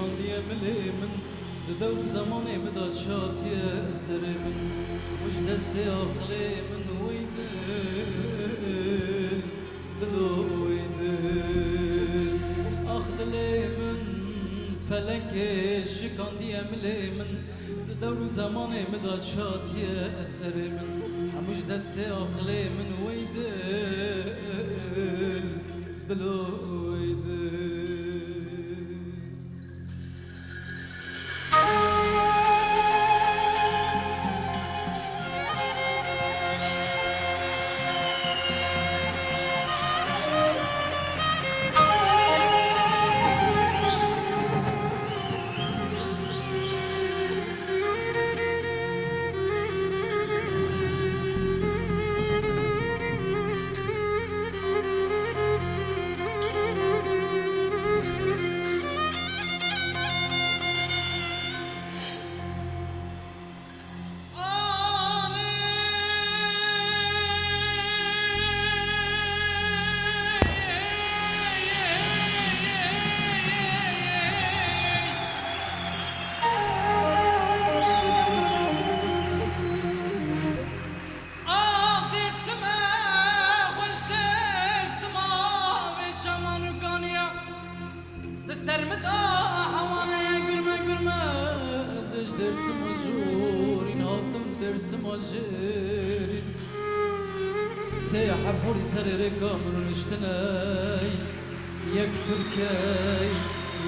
شکاندی ملی من دور زمانی مداد شاتی سر من مش دستی عقلی من ویدل دلو ویدل اخدلی من فلک شکاندی ملی من دور زمانی مداد شاتی سر من مش دستی عقلی من ویدل دلو سيحة بحوري سري رقام ونشتناي يك تركي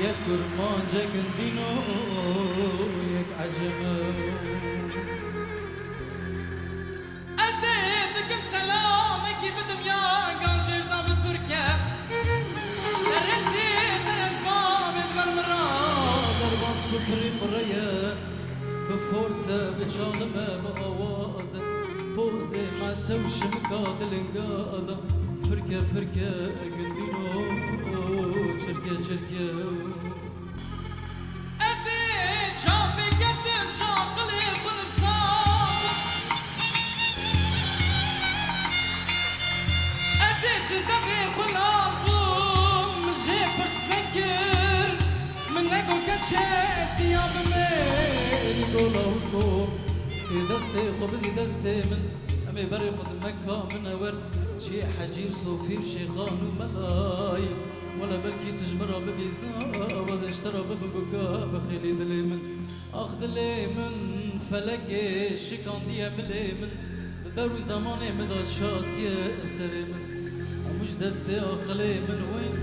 يك كرمان جاكن دينو يك عجمة أزيدكم سلامك بدم يا قانشير دام التركة الرسيد الأسباب المرمرة درباس بطريق الريا بفورسة بتشالمة بأوازة فوزي ما سوش مقاد الانقاضة فركة فركة قندينو شركة شركة أذي شافي قدم شاف قليل قلب صاب أذي شدبي خلال بوم مجيب برسنكر منك وكتشيت يا بميري قولوا وكور دستي خبري دستي من أمي بري خد مكة من أور شي حجيب صوفي وشيخان وملاي ولا بلكي تجمر ببيزا وز اشترى ببكاء بخيلي دلي من أخذ لي من فلكي شكان دي ملي من دور زماني مدى شاطية سري من مش دستي أخلي من وين